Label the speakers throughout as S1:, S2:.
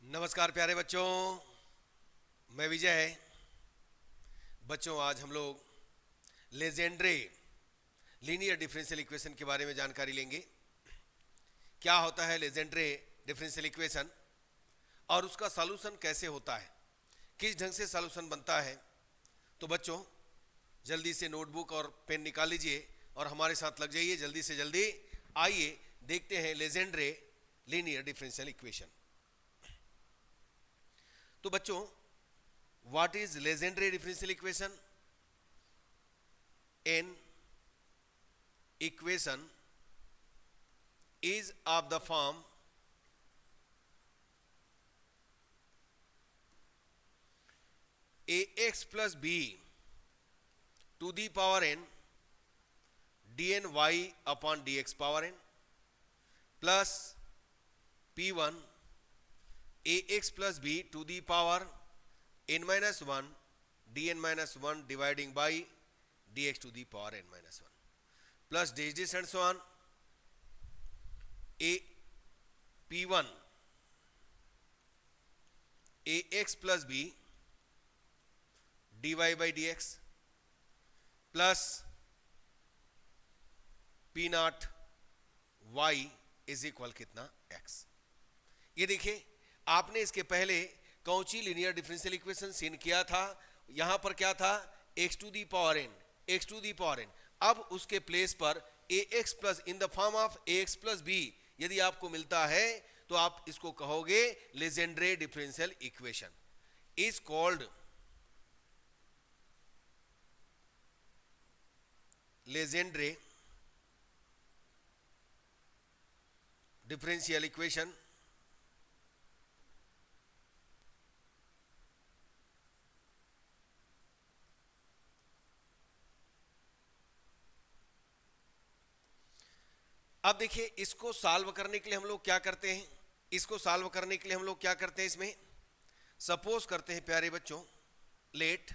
S1: नमस्कार प्यारे बच्चों, मैं विजय। बच्चों, आज हम लोग लेजेंड्रे लीनियर डिफरेंशियल इक्वेशन के बारे में जानकारी लेंगे। क्या होता है लेजेंड्रे डिफरेंशियल इक्वेशन और उसका सॉल्यूशन कैसे होता है, किस ढंग से सॉल्यूशन बनता है। तो बच्चों, जल्दी से नोटबुक और पेन निकाल लीजिए और हमारे साथ लग जाइए। जल्दी से जल्दी आइए देखते हैं लेजेंड्रे लीनियर डिफरेंशियल इक्वेशन। तो बच्चों, what is Legendre differential equation? An equation is of the form ax plus b to the power n dn y upon dx power n plus p1 ax plus b to the power n minus 1 dn minus 1 dividing by dx to the power n minus 1 plus this and so on. A p1 ax plus b dy by dx plus p naught y is equal कितना x। ये देखिए, आपने इसके पहले Cauchy linear differential equation seen किया था। यहां पर क्या था? x to the power n, x to the power n। अब उसके प्लेस पर ax plus in the form of ax plus b यदि आपको मिलता है तो आप इसको कहोगे Legendre differential equation is called Legendre differential equation. अब देखिए, इसको सॉल्व करने के लिए हम लोग क्या करते हैं? इसमें सपोज करते हैं प्यारे बच्चों, लेट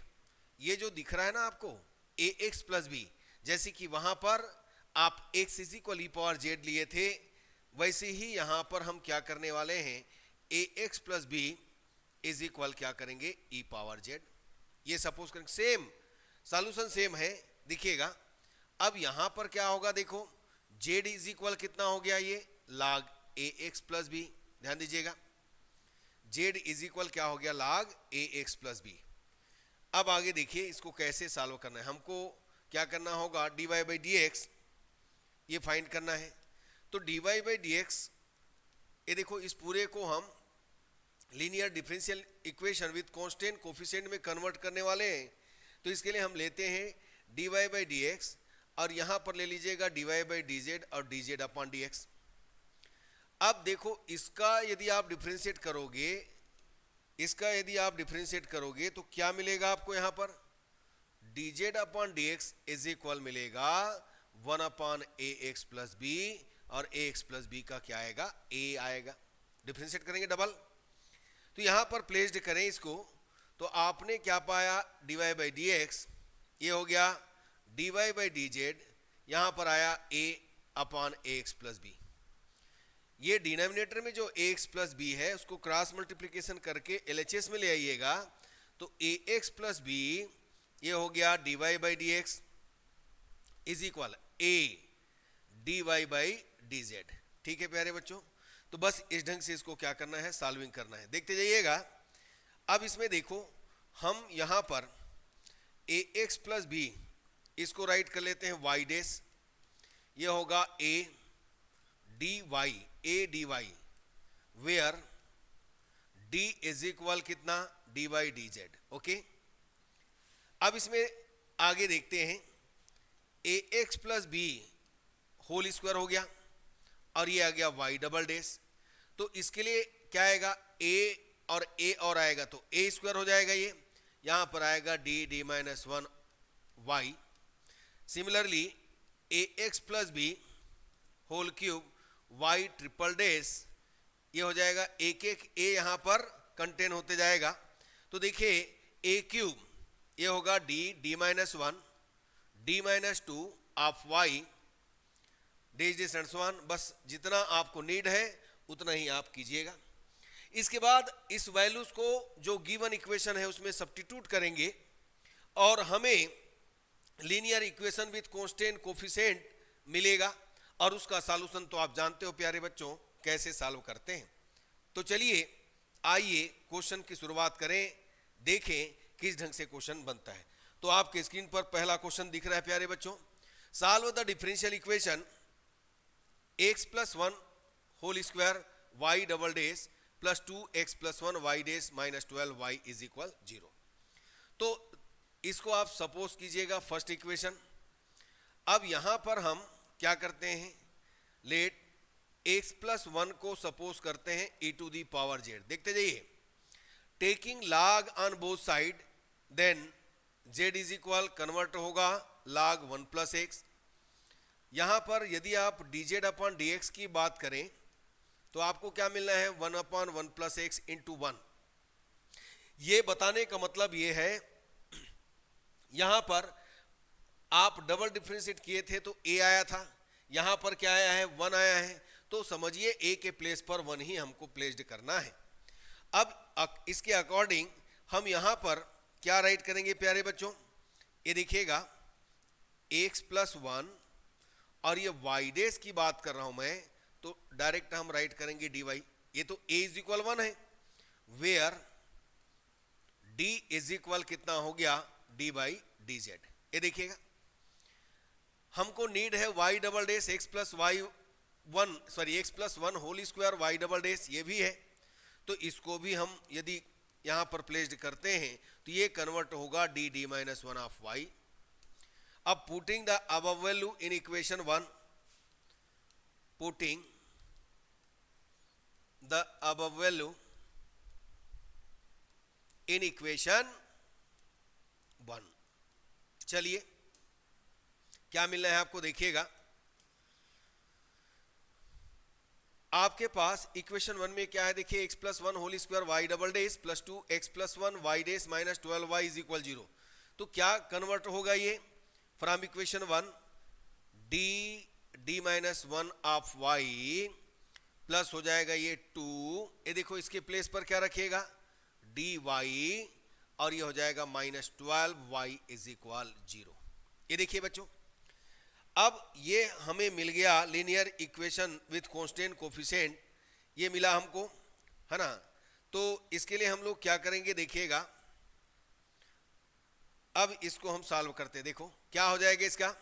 S1: ये जो दिख रहा है ना आपको ए एक्स प्लस बी, जैसे कि वहां पर आप x is equal e power Z लिए थे, वैसे ही यहां पर हम क्या करने वाले हैं? A x plus b is equal क्या करेंगे? E power z. ये सपोज करेंगे, सेम सॉल्यूशन सेम है, दिखिएगा। अब यहां पर क्या होगा? देखो, जेड इज इक्वल कितना हो गया? ये log ए एक्स प्लस बी। ध्यान दीजिएगा, जेड इज इक्वल क्या हो गया? log ए एक्स प्लस बी। अब आगे देखिए, इसको कैसे सॉल्व करना है। हमको क्या करना होगा? dy बाई डी एक्स ये फाइंड करना है। तो dy बाई डी एक्स, ये देखो, इस पूरे को हम linear differential equation with constant coefficient में कन्वर्ट करने वाले हैं। तो इसके लिए हम लेते हैं dy बाई डी एक्स और यहां पर ले लीजिएगा dy बाई डी जेड और D Z upon D x. अब देखो, इसका यदि आप डिफरेंशिएट करोगे तो क्या मिलेगा आपको? यहां पर D Z upon D x is equal मिलेगा 1 upon A x plus B, और ए एक्स प्लस बी का क्या आएगा? ए आएगा। डिफरेंशिएट करेंगे डबल, तो यहां पर प्लेस्ड करें इसको, तो आपने क्या पाया? dy बाई डी एक्स ये हो गया dy बाई डी जेड, यहां पर आया a upon A x plus B. ये डिनोमिनेटर में जो ए एक्स प्लस बी है उसको क्रॉस मल्टीप्लिकेशन करके एलएचएस में ले आइएगा, तो ए एक्स प्लस बी ये हो गया dy by D x is equal a dy by d Z. ठीक है प्यारे बच्चों, तो बस इस ढंग से इसको क्या करना है? सॉल्विंग करना है। देखते जाइएगा। अब इसमें देखो, हम यहां पर ए एक्स प्लस बी इसको राइट कर लेते हैं y डेस, ये होगा a dy where d is equal कितना? dy by d z. Okay, अब इसमें आगे देखते हैं, a x plus b whole square हो गया और ये आ गया y डबल डेस। तो इसके लिए क्या आएगा? a और आएगा तो a स्क्वायर हो जाएगा, ये यहां पर आएगा d minus 1 y। Similarly a x plus b whole cube y triple dash, ये हो जाएगा एक एक a यहां पर कंटेन होते जाएगा। तो देखिए, a क्यूब ये होगा D minus 1 D minus 2 of y days and so on. बस जितना आपको नीड है उतना ही आप कीजिएगा। इसके बाद इस वैल्यूज को जो गिवन इक्वेशन है उसमें सब्स्टिट्यूट करेंगे और हमें linear equation with constant coefficient मिलेगा और उसका सॉल्यूशन तो आप जानते हो प्यारे बच्चों कैसे सॉल्व करते हैं। तो चलिए आइए क्वेश्चन की शुरुआत करें, देखें किस ढंग से क्वेश्चन बनता है। तो आपके स्क्रीन पर पहला क्वेश्चन दिख रहा है प्यारे बच्चों, solve the differential equation x plus 1 whole square y double dash plus 2x plus 1 y dash minus 12y is equal 0। तो इसको आप सपोज कीजिएगा फर्स्ट इक्वेशन। अब यहां पर हम क्या करते हैं, लेट x प्लस 1 को सपोज करते हैं e to the power z। देखते जाइए, taking log on both side then z is equal convert होगा log 1 प्लस x। यहां पर यदि आप dz अपॉन dx की बात करें तो आपको क्या मिलना है 1 अपॉन 1 प्लस एक्स इंटू 1। ये बताने का मतलब ये है, यहां पर आप डबल डिफरेंशिएट किए थे तो a आया था, यहां पर क्या आया है 1 आया है, तो समझिए a के प्लेस पर 1 ही हमको प्लेस्ड करना है। अब इसके अकॉर्डिंग हम यहां पर क्या राइट करेंगे प्यारे बच्चों, ये देखिएगा x प्लस 1 और ये y डेश की बात कर रहा हूं मैं, तो डायरेक्ट हम राइट करेंगे dy। ये तो a इज इक्वल 1 है, वेयर d इज इक्वल कितना हो गया d बाई डी जेड। ये देखिएगा हमको नीड है y double dash x plus x plus 1 whole square y double dash, ये भी है, तो इसको भी हम यदि यहां पर प्लेस्ड करते हैं तो ये कन्वर्ट होगा d d minus 1 of y। अब putting the above value in equation 1, putting the above value in equation 1। चलिए क्या मिलना है आपको, देखिएगा आपके पास इक्वेशन 1 में क्या है, देखिए x plus 1 whole square y double dash plus 2x plus 1 y dash minus 12y is equal 0। तो क्या कन्वर्ट होगा ये from equation 1 d minus 1 of y plus हो जाएगा ये 2, ये देखो इसके प्लेस पर क्या रखिएगा dy और ये हो जाएगा माइनस 12y इज इक्वल 0। ये देखिए बच्चों, अब ये हमें मिल गया linear equation with constant coefficient, ये मिला हमको, है ना। तो इसके लिए हम लोग क्या करेंगे, देखिएगा अब इसको हम सॉल्व करते हैं। देखो क्या हो जाएगा, इसका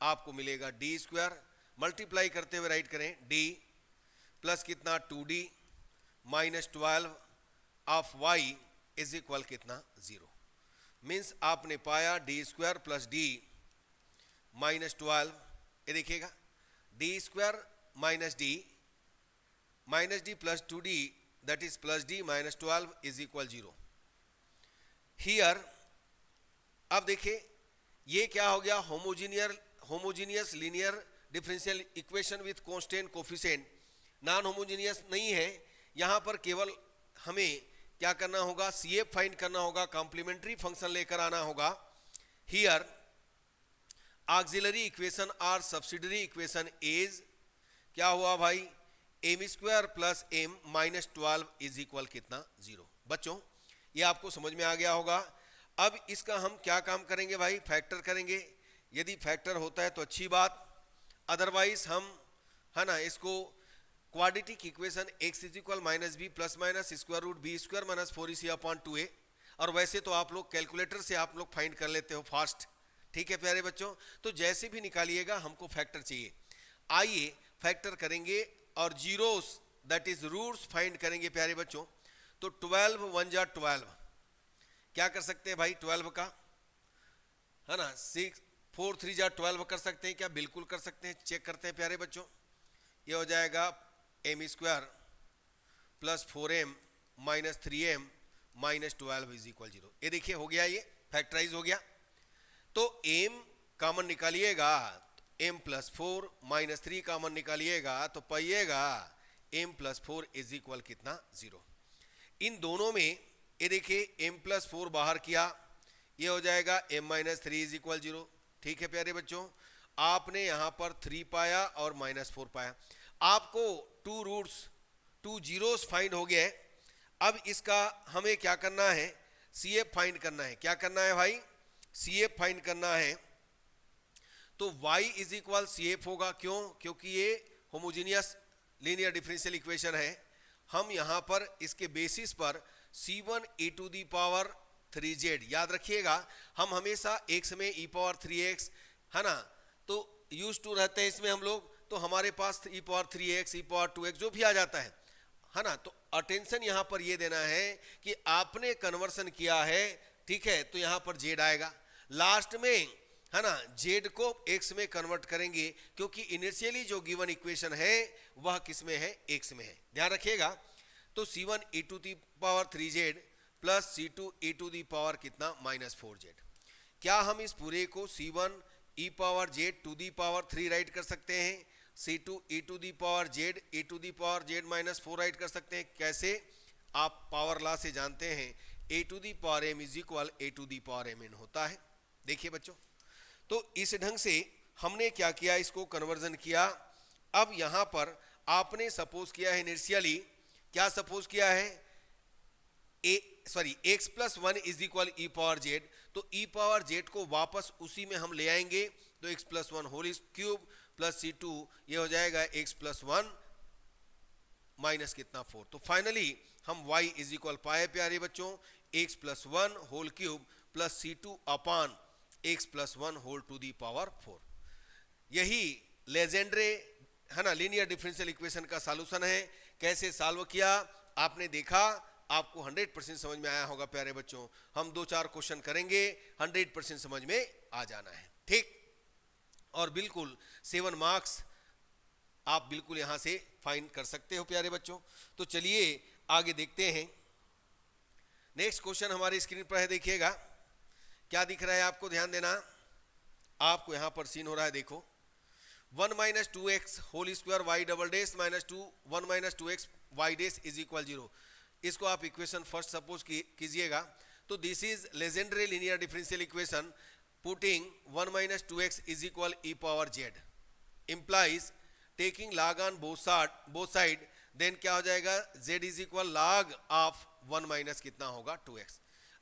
S1: आपको मिलेगा डी स्क्वायर, मल्टीप्लाई करते हुए राइट करें डी प्लस कितना 2d minus 12 of y is equal कितना 0। मीन्स आपने पाया D square plus D minus 12, ये देखिएगा D square minus d plus 2d that is plus D minus 12 is equal 0 here. अब देखिए ये क्या हो गया, homogeneous linear differential equation with constant coefficient. Non homogeneous नहीं है, यहां पर केवल हमें क्या करना होगा, CF फाइंड करना होगा, कॉम्प्लीमेंट्री फंक्शन लेकर आना होगा। हियर ऑक्सिलरी इक्वेशन और सब्सिडरी इक्वेशन इज क्या हुआ भाई, m square plus m minus 12 is equal कितना 0। बच्चों ये आपको समझ में आ गया होगा। अब इसका हम क्या काम करेंगे भाई, फैक्टर करेंगे। यदि फैक्टर होता है तो अच्छी बात, अदरवाइज हम, है ना, इसको quadratic equation x is equal minus b plus minus square root b square minus 4ac upon 2a, और वैसे तो आप लोग कैलकुलेटर से आप लोग फाइंड कर लेते हो फास्ट, ठीक है प्यारे बच्चों। तो जैसे भी निकालिएगा हमको फैक्टर चाहिए। आइए फैक्टर करेंगे और zeros that is roots find करेंगे प्यारे बच्चों। तो 12 1 जा 12, क्या कर सकते हैं भाई 12 का, है ना, 6 4 3 जा 12 कर सकते हैं क्या, बिल्कुल कर सकते हैं। चेक करते हैं प्यारे बच्चों, ये हो जाएगा m square plus 4m minus 3m minus 12 is equal 0। ये देखिए हो गया, ये फैक्टराइज हो गया। तो m कॉमन निकालिएगा, m प्लस 4 माइनस 3 कॉमन निकालिएगा तो पाइएगा m प्लस 4 इज इक्वल कितना 0। इन दोनों में ये देखिए m प्लस 4 बाहर किया, ये हो जाएगा m माइनस 3 इज इक्वल 0। ठीक है प्यारे बच्चों, आपने यहां पर 3 पाया और माइनस 4 पाया। आपको 2 रूट्स 2 जीरोस फाइंड हो गया है। अब इसका हमें क्या करना है, CF फाइंड करना है। क्या करना है भाई, CF फाइंड करना है। तो y इज इक्वल CF होगा, क्यों, क्योंकि ये होमोजीनियस लीनियर डिफरेंशियल इक्वेशन है। हम यहां पर इसके बेसिस पर C1 e to the power 3z, याद रखिएगा हम हमेशा x में e पावर 3x है ना, तो यूज टू रहते हैं इसमें हम लोग, तो हमारे पास e power 3x e power 2x जो भी आ जाता है ना। तो अटेंशन यहां पर ये देना है कि आपने कन्वर्सन किया है, ठीक है, तो यहां पर z आएगा लास्ट में, है ना। z को x में कन्वर्ट करेंगे क्योंकि इनिशियली जो गिवन इक्वेशन है वह किस में है, x में है, ध्यान रखिएगा। तो C1 e to the power 3z plus C2 e to the power कितना, -4z। क्या हम इस पूरे को C1 e power z to the power 3 write कर सकते हैं, C2 e to the power z e to the power z -4 write कर सकते हैं? कैसे, आप पावर लॉ से जानते हैं a to the power m is equal a to the power mn होता है। देखिए बच्चों, तो इस ढंग से हमने क्या किया, इसको कन्वर्जन किया। अब यहां पर आपने सपोज किया है इनिशियली, क्या सपोज किया है, x plus 1 is equal e power Z, तो ई पावर जेड को वापस उसी में हम ले आएंगे, तो x plus 1 whole cube plus C2 ये हो जाएगा x प्लस 1 माइनस कितना 4। तो फाइनली हम y इज इक्वल पाए प्यारे बच्चों x plus 1 whole cube plus C2 upon x plus 1 whole to the power 4। यही लेजेंड्रे है ना लीनियर डिफरेंशियल इक्वेशन का सॉल्यूशन है। कैसे सॉल्व किया आपने देखा, आपको 100% समझ में आया होगा प्यारे बच्चों। हम 2-4 क्वेश्चन करेंगे, 100% समझ में आ जाना है, ठीक। और बिल्कुल 7 मार्क्स आप बिल्कुल यहां से फाइंड कर सकते हो प्यारे बच्चों। तो चलिए आगे देखते हैं। नेक्स्ट क्वेश्चन हमारी स्क्रीन पर है, देखिएगा क्या दिख रहा है आपको, ध्यान देना। आपको यहां पर सीन हो रहा है, देखो 1 minus 2x whole square y double dash minus 1 minus 2x y dash is equal 0। इसको आप इक्वेशन फर्स्ट सपोज कीजिएगा। तो this is Legendre linear differential equation putting 1 minus 2x is equal e power z implies taking log on both side, then क्या हो जाएगा, z is equal log of 1 minus कितना होगा 2x।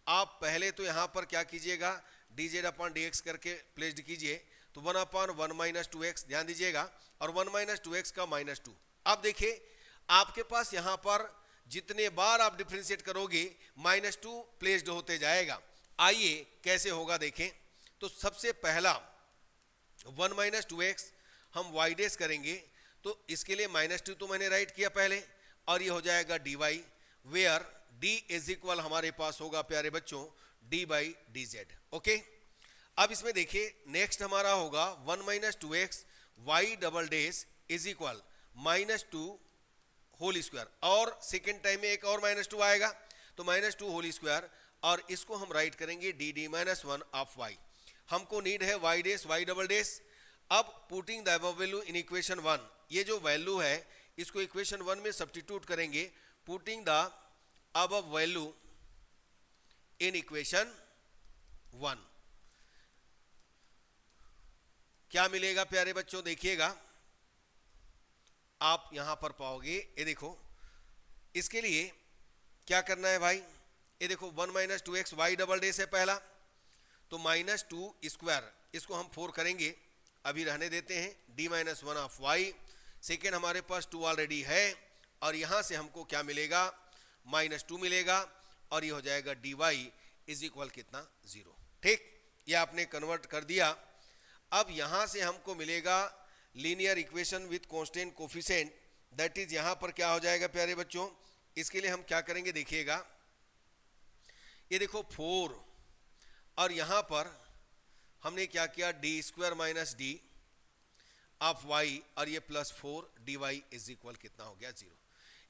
S1: आप पहले तो यहां पर क्या कीजिएगा, dz अपॉन dx करके प्लेस्ड कीजिए, तो 1 अपॉन 1 माइनस 2x, ध्यान दीजिएगा, और 1 माइनस 2x का -2। अब देखिए आपके पास यहां पर जितने बार आप डिफरेंशिएट करोगे -2 प्लेस्ड होते जाएगा। आइए कैसे होगा देखें। तो सबसे पहला 1 माइनस 2x हम y डेस करेंगे, तो इसके लिए -2 तो मैंने राइट किया पहले, और ये हो जाएगा dy, where d is equal हमारे पास होगा प्यारे बच्चों d बाई dz। ओके, अब इसमें देखिए नेक्स्ट हमारा होगा 1 minus 2x y double dash is equal -2 whole square, और सेकेंड टाइम में एक और -2 आएगा, तो -2 होल स्क्वायर, और इसको हम राइट करेंगे dd माइनस 1 ऑफ y। हमको नीड है y डेस वाई डबल डेस। अब putting the above value in equation 1, ये जो वैल्यू है इसको इक्वेशन 1 में सब्स्टिट्यूट करेंगे। Putting the above value in equation 1, क्या मिलेगा प्यारे बच्चों, देखिएगा आप यहां पर पाओगे, ये देखो इसके लिए क्या करना है भाई, ये देखो 1 माइनस 2x वाई डबल डेस है पहला, तो -2 स्क्वायर, इसको हम 4 करेंगे, अभी रहने देते हैं, d minus 1 of y। Second हमारे पास 2 ऑलरेडी है, और यहां से हमको क्या मिलेगा, -2 मिलेगा, और ये हो जाएगा dy इज इक्वल कितना 0। ठीक, ये आपने कन्वर्ट कर दिया। अब यहां से हमको मिलेगा linear equation with constant coefficient, that is यहां पर क्या हो जाएगा प्यारे बच्चों, इसके लिए हम क्या करेंगे, देखिएगा ये देखो 4, और यहां पर हमने क्या किया, D square minus D of y, और ये +4 dy इज इक्वल कितना हो गया 0।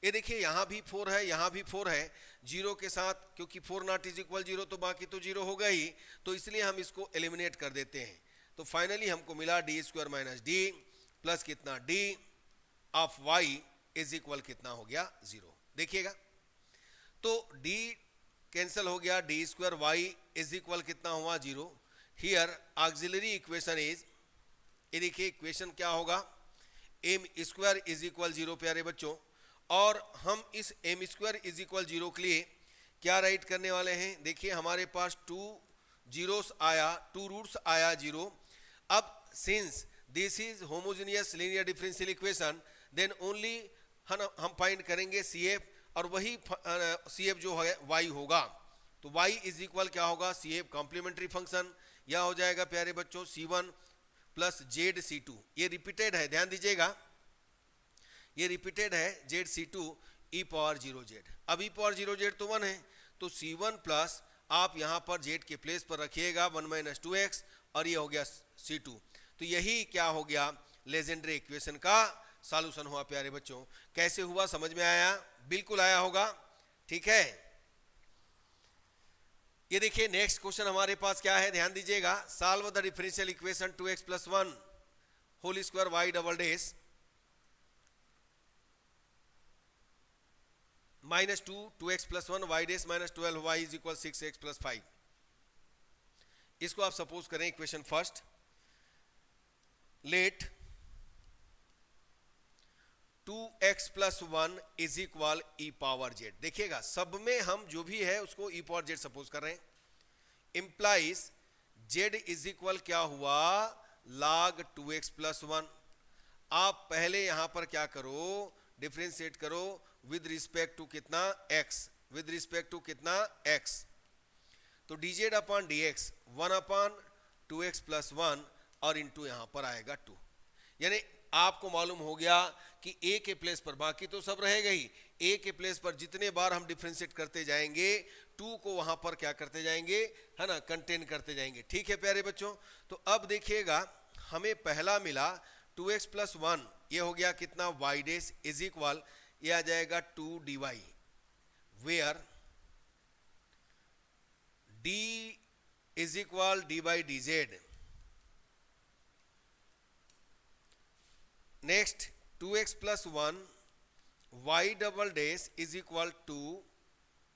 S1: ये देखिए यहां भी 4 है, यहां भी 4 है, 0 के साथ, क्योंकि 4 नॉट इज इक्वल 0 तो बाकी तो 0 होगा ही, तो इसलिए हम इसको एलिमिनेट कर देते हैं। तो फाइनली हमको मिला d square minus d plus कितना d of y is equal कितना हो गया 0। देखिएगा तो d कैंसिल हो गया, D square y is equal कितना हुआ 0। हियर ऑक्सिलरी इक्वेशन इज, ये देखिए इक्वेशन क्या होगा, m स्क्वायर इज इक्वल 0 प्यारे बच्चों, और हम इस एम स्क्वायर इज इक्वल 0 के लिए क्या राइट करने वाले हैं, देखिए हमारे पास 2 जीरोस आया, 2 रूट्स आया 0। अब since this is homogeneous linear differential equation then only हम फाइंड करेंगे CF, और वही CF जो है y होगा। तो y इज इक्वल क्या होगा, CF कॉम्प्लीमेंट्री फंक्शन, यह हो जाएगा प्यारे बच्चों C1 प्लस ZC2। ये रिपीटेड है, ध्यान दीजिएगा, ये रिपीटेड है ZC2 e पावर 0z। अब e पावर 0z तो 1 है, तो C1 प्लस आप यहाँ पर z के प्लेस पर रखिएगा 1 माइनस 2x, और ये हो गया C2। तो यही क्या हो गया, लेजेंडरी इक्वेशन का सॉल्यूशन हुआ प्यारे बच्चों। कैसे हुआ समझ में आया, बिल्कुल आया होगा, ठीक है। ये देखिए नेक्स्ट क्वेश्चन हमारे पास क्या है, ध्यान दीजिएगा, solve the differential equation 2x plus 1 whole square y double dash minus 2x plus 1 y dash minus 12y is equal 6x plus 5। इसको आप सपोज करें equation first, let 2x plus 1 is equal e power z। देखिएगा सब में हम जो भी है उसको e पावर z सपोज कर रहे हैं, इंप्लाइज z इज इक्वल क्या हुआ, log 2x प्लस 1। आप पहले यहां पर क्या करो, डिफरेंशिएट करो विद रिस्पेक्ट टू कितना x, विद रिस्पेक्ट टू कितना x, तो dz upon dx 1 upon 2x plus 1 और इंटू यहां पर आएगा 2। यानी आपको मालूम हो गया कि a के प्लेस पर, बाकी तो सब रहेगा ही, a के प्लेस पर जितने बार हम डिफरेंशिएट करते जाएंगे 2 को वहां पर क्या करते जाएंगे, है ना, कंटेन करते जाएंगे, ठीक है प्यारे बच्चों। तो अब देखिएगा हमें पहला मिला 2x प्लस 1, ये हो गया कितना y डेश इज इक्वल, ये आ जाएगा 2 dy, where d is equal d by dz। Next 2x plus 1 y double dash is equal 2,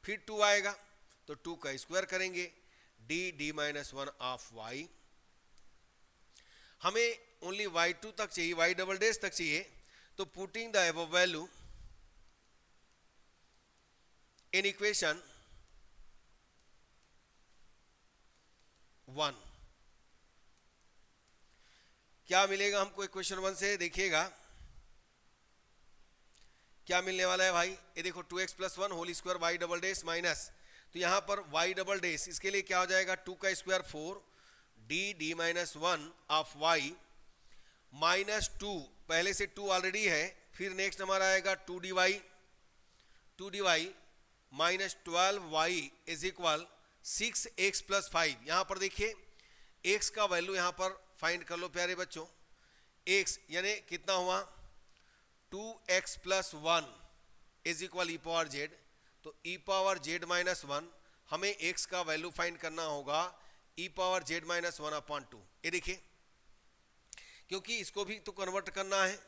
S1: फिर 2 आएगा तो 2 का स्क्वायर करेंगे, d माइनस 1 ऑफ y। हमें ओनली y2 तक चाहिए, y डबल डेश तक चाहिए, तो putting the above value in equation 1, क्या मिलेगा हमको इक्वेशन 1 से, देखिएगा क्या मिलने वाला है भाई, ये देखो 2x plus 1 whole square y double dash minus, तो यहां पर y डबल डेश, इसके लिए क्या हो जाएगा 2 का square 4 d minus 1 of y minus 2, पहले से 2 ऑलरेडी है, फिर नेक्स्ट हमारा आएगा 2 dy minus 12y is equal 6x plus 5। यहां पर देखिए x का वैल्यू यहां पर फाइंड कर लो प्यारे बच्चों, x यानी कितना हुआ 2x plus 1 is equal e power z, तो ई पावर z माइनस 1, हमें x का वैल्यू फाइंड करना होगा ई पावर z माइनस 1 अपॉन 2। ये देखिए क्योंकि इसको भी तो कन्वर्ट करना है,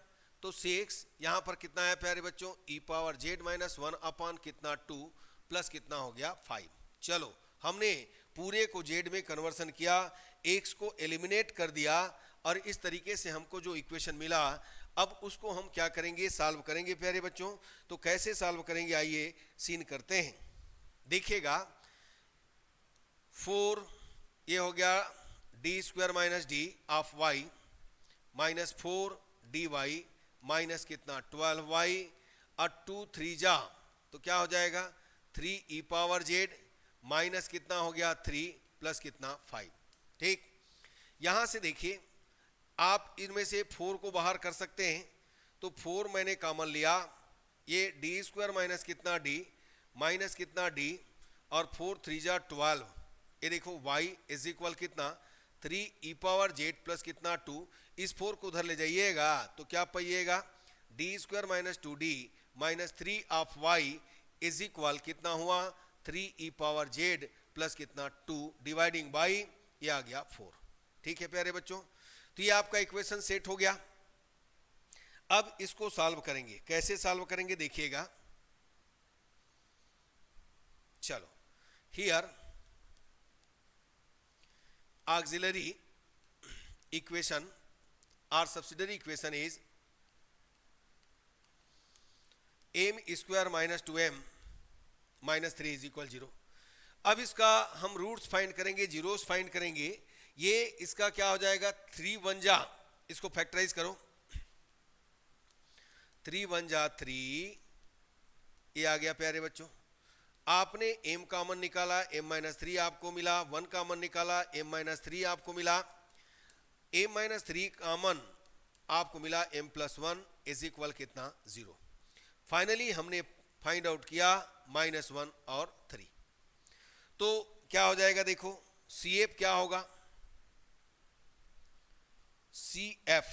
S1: तो 6 यहां पर कितना है प्यारे बच्चों, ई पावर z माइनस 1 अपॉन कितना 2 प्लस कितना हो गया 5। चलो हमने पूरे को z में कन्वर्सन किया, x को एलिमिनेट कर दिया, और इस तरीके से हमको जो इक्वेशन मिला अब उसको हम क्या करेंगे, सॉल्व करेंगे प्यारे बच्चों। तो कैसे सॉल्व करेंगे आइए सीन करते हैं, देखिएगा 4 ये हो गया D square minus D of y minus 4 D y minus कितना 12y और 2 3 जा तो क्या हो जाएगा 3 ई पावर जेड माइनस कितना हो गया 3 प्लस कितना 5। ठीक, यहां से देखिए आप इनमें से 4 को बाहर कर सकते हैं, तो 4 मैंने कॉमन लिया, ये डी स्क्वायर माइनस कितना डी माइनस कितना डी और 4 3 जा 12, ये देखो y इज इक्वल कितना 3 ई पावर जेड प्लस कितना 2, इस 4 को उधर ले जाइएगा तो क्या पाइएगा d square minus 2d minus 3 of y is equal कितना हुआ 3 ई पावर जेड प्लस कितना 2 डिवाइडिंग बाई ये आ गया 4। ठीक है प्यारे बच्चों, तो ये आपका इक्वेशन सेट हो गया। अब इसको सॉल्व करेंगे, कैसे सॉल्व करेंगे देखिएगा। चलो here auxiliary equation or subsidiary equation is m square minus 2m minus 3 is equal 0। अब इसका हम रूट्स फाइंड करेंगे, जीरोस फाइंड करेंगे। ये इसका क्या हो जाएगा, 3 1 जा, इसको फैक्टराइज करो, 3 1 जा 3, ये आ गया प्यारे बच्चों। आपने m कॉमन निकाला, m माइनस 3 आपको मिला, 1 कॉमन निकाला, m माइनस 3 आपको मिला, m माइनस 3 कॉमन आपको मिला, m प्लस 1 इज इक्वल कितना, 0। फाइनली हमने फाइंड आउट किया -1 और 3। तो क्या हो जाएगा, देखो CF क्या होगा, CF,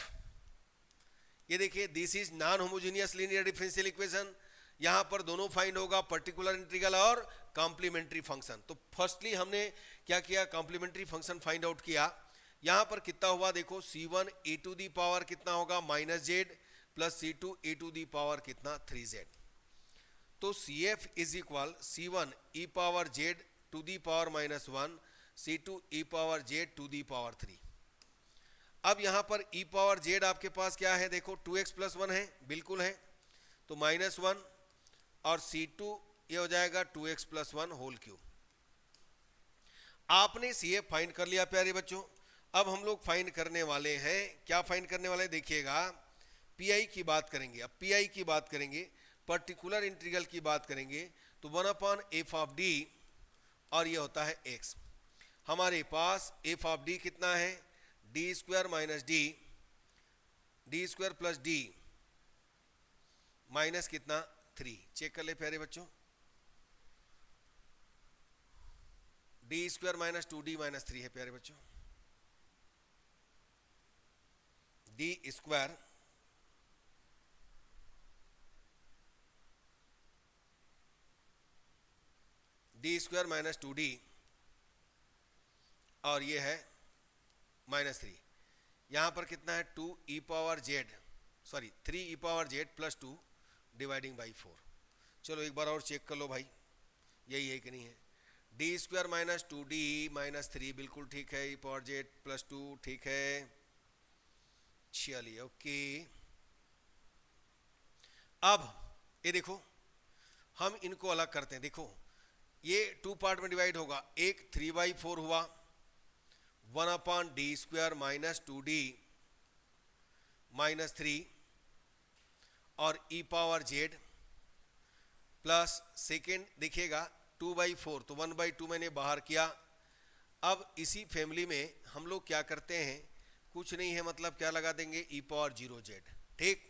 S1: ये देखिए this is non homogeneous linear differential equation. यहां पर दोनों फाइंड होगा, पर्टिकुलर इंटीग्रल और कॉम्प्लीमेंट्री फंक्शन। तो फर्स्टली हमने क्या किया, कॉम्प्लीमेंट्री फंक्शन फाइंड आउट किया। यहां पर कितना हुआ, देखो C1 e to the power कितना होगा, -z plus C2 e to the power कितना, 3z। तो CF is equal C1 e power z to the power -1, C2 e power z to the power 3। अब यहां पर e पावर z आपके पास क्या है, देखो 2x प्लस 1 है, बिल्कुल है, तो -1 और C2 ये हो जाएगा 2x प्लस 1 होल क्यूब। आपने CF फाइंड कर लिया प्यारे बच्चों। अब हम लोग फाइंड करने वाले हैं, क्या फाइंड करने वाले हैं, देखिएगा PI की बात करेंगे। अब PI की बात करेंगे, पर्टिकुलर इंटीग्रल की बात करेंगे, तो 1/f ऑफ d और ये होता है x। हमारे पास f ऑफ d कितना है, d square minus d square plus d minus कितना, 3। चेक कर ले प्यारे बच्चों, d square minus 2d minus 3 है प्यारे बच्चों, d स्क्वायर माइनस 2d और ये है -3। यहां पर कितना है, 2e power z, sorry 3e power z plus 2 dividing by 4। चलो एक बार और चेक कर लो भाई, यही है कि नहीं है, d square minus 2d minus 3 बिल्कुल ठीक है, e पावर z प्लस 2 ठीक है, चलिए ओके। अब ये देखो हम इनको अलग करते हैं, देखो ये 2 पार्ट में डिवाइड होगा, एक 3/4 हुआ, 1/d square minus 2d minus 3 और e power z plus second देखिएगा 2/4, तो 1/2 मैंने बाहर किया। अब इसी फैमिली में हम लोग क्या करते हैं, कुछ नहीं है, मतलब क्या लगा देंगे, e पावर 0z, ठीक।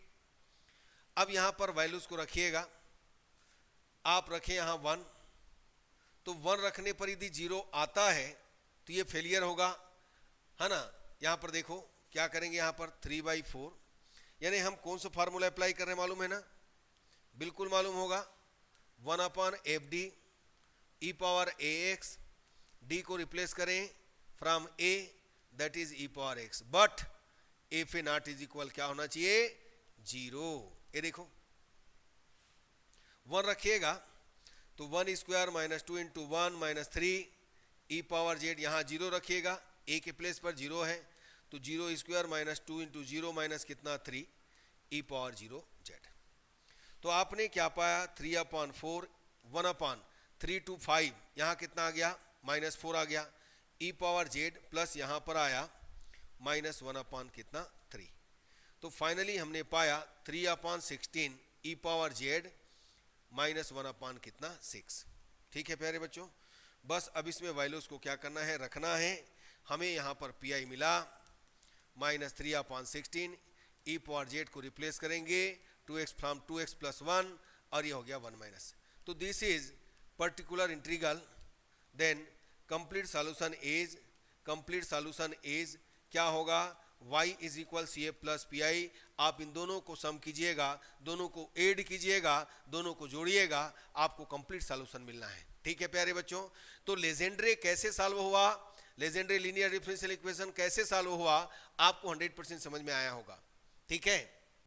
S1: अब यहां पर वैल्यूज को रखिएगा, आप रखें यहां 1, तो 1 रखने पर यदि 0 आता है तो ये फेलियर होगा, है ना। यहां पर देखो क्या करेंगे, यहां पर 3/4, यानी हम कौन सा फार्मूला अप्लाई कर रहे हैं मालूम है ना, बिल्कुल मालूम होगा, 1/fd e power ax, d को रिप्लेस करें from a that is e power x, but f A not is equal क्या होना चाहिए, 0। ये देखो 1 रखिएगा तो 1 square minus 2 into 1 minus 3 e power z, यहाँ 0 रखिएगा, a के प्लेस पर 0 है, तो 0 स्क्वायर माइनस 2 इंटू 0 माइनस कितना 3 e पावर 0z। तो आपने क्या पाया, 3/4, 1/3 to 5, यहाँ कितना आ गया, -4 आ गया, e पावर z प्लस यहाँ पर आया -1/3 कितना 3। तो फाइनली हमने पाया 3/16 e पावर z -1/, कितना 6। ठीक है प्यारे बच्चों, बस अब इसमें वैल्यूज को क्या करना है, रखना है। हमें यहाँ पर PI मिला -3/16, e पावर z को रिप्लेस करेंगे 2x फ्रॉम 2x प्लस 1 और ये हो गया 1 माइनस। तो this is particular integral, then complete solution is क्या होगा, y is equal CF plus PI। आप इन दोनों को सम कीजिएगा, दोनों को ऐड कीजिएगा, दोनों को जोड़िएगा, आपको कंप्लीट सॉल्यूशन मिलना है। ठीक है प्यारे बच्चों, तो लेजेंड्रे कैसे सॉल्व हुआ, लेजेंड्रे लीनियर डिफरेंशियल इक्वेशन कैसे सॉल्व हुआ, आपको 100% समझ में आया होगा। ठीक है।